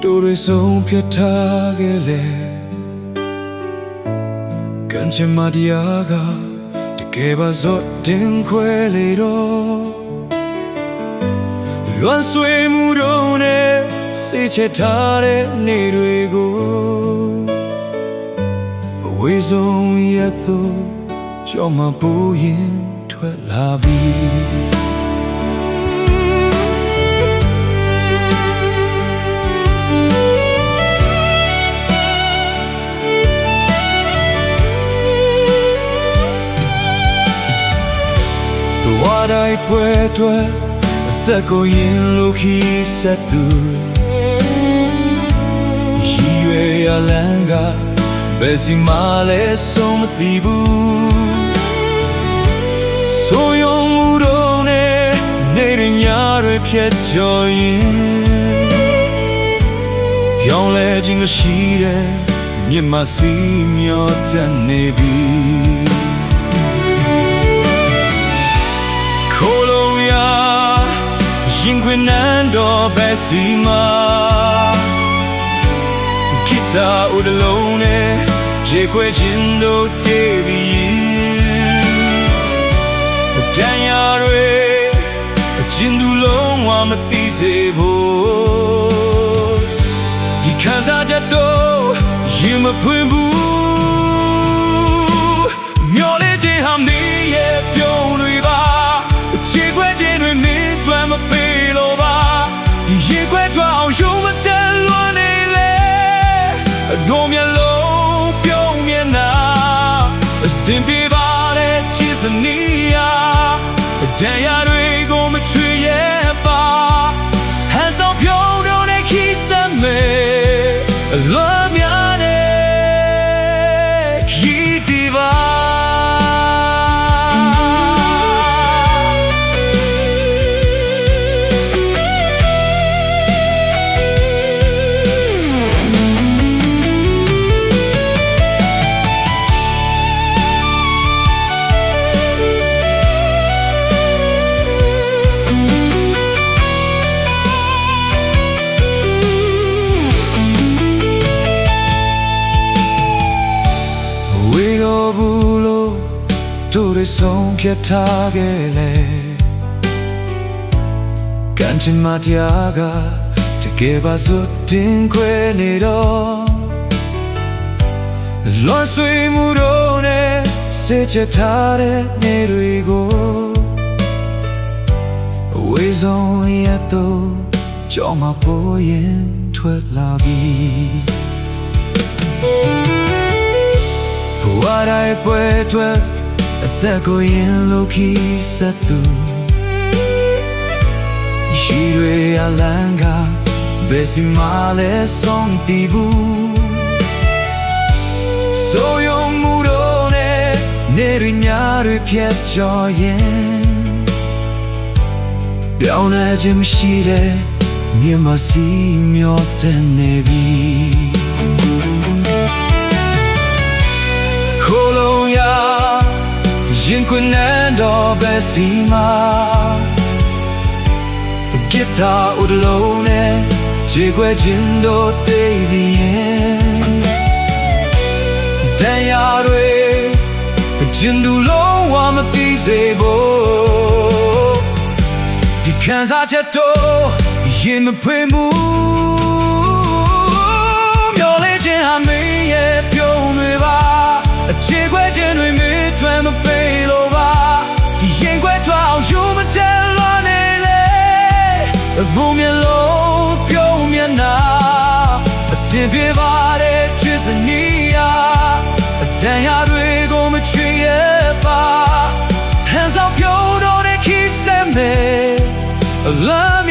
တိုးတွေဆုံးဖြတ်ထားခဲ့လေကံချင်မတရားကတကယ်ပါဇော့တင်ခွဲလေတော့လွမ်းဆွေမှုတော့နဲ့စိတ်ချထားတဲ့နေ့တွေကိုအဝေးဆုံးရက်သို့ကြောက်မှပူရင်ထွက်လာပြီဝါတိုင်းပွဲတွေအသက်ကိုရင်လို့ခီးဆက်သူရည်ရွယ်ရလန်းကဘယ်စီမှလည်းဆုံးမသိဘူးဆိုယုံမှုတော့နဲ့နေရညတွေဖြတ်ကျော်ရင်ပြောင်းလဲခြင်းကရှိတယ်မြတ်မစီမျောတတ်နေပြီရင်ခွင်နန်းတော်ပဲစီမာဂီတာဦးတလုံးနဲ့ခြေခွဲခြင်းတို့တည်ပြီးတန်ရာတွေအချင်းသူလုံးဝမသိစေဖို့ဒီခံစားချက်တော့ရင်မဖွင့်ဘူးမျောလေခြင်းဟာနေရဲ့ပြုံးတွေပါခြေခွဲခြင်းတွေမင်းကျွမ်းမပေးရေခွဲထွက်အောင်ယူမတယ်လွန်နေလေအတော်မျက်လုံးပြုံးမျက်နှာအစင်ပြေပါတဲ့ချစ်စနီးယာတန်ရာတွေကိုမချွေရဲ့ပါဟန်ဆောင်ပြုံးတော့တဲ့ခီးစမဲအလွန်များတဲ့ခီးဒီပါတို့တွေဆုံးဖြတ်ထားခဲ့လေကံချင်မတရားကတကယ်ပါစို့တင်ခွဲနေတော့လွန်ဆွေမှုတော့နဲ့စိတ်ချထားတဲ့နေ့တွေကိုအဝေးဆုံးရက်သို့ကြောက်မှပေါ်ရင်ထွက်လာပြီဘဝတိုင်းပွဲထွက်အသက်ကိုရင်လို့ခီးဆက်သူရှိတွေအလန်းကဘယ်စီမှလည်းဆုံးတည်ဘူးဆိုယုံမှုတော့နဲ့နေရညတွေဖြတ်ကျော်ရင်ပြောင်းလဲခြင်းမရှိတဲ့မြတ်မစီမျောတဲ့နေပြီခိုးလုံးရရင်ခွင်နန်းတော်ပဲစီမာဂီတာဦးတလုံးနဲ့ခြေခွဲခြင်းတို့တည်ပြီးတန်ရာတွေအချင်းသူလုံးဝမသိစေဖို့ဒီခံစားချက်တော့ရင်မဖွင့်ဘူးမျောလေခြင်းဟာမင်းရဲ့ပြုံးတွေပါအခြေခွဲခြင်းတွေမင်းတွင်မပေးလို့ပါဒီရင်ခွဲထွက်အောင်ယူမတယ်လွန်နေလေဘုံမျက်လုံးပြုံးမျက်နှာအစင်ပြေပါတဲ့ချစ်စနီးယာတန်ရာတွေကိုမချွေရဲ့ပါဟန်ဆောင်ပြုံးတော့တဲ့ခီးစမဲလမ်း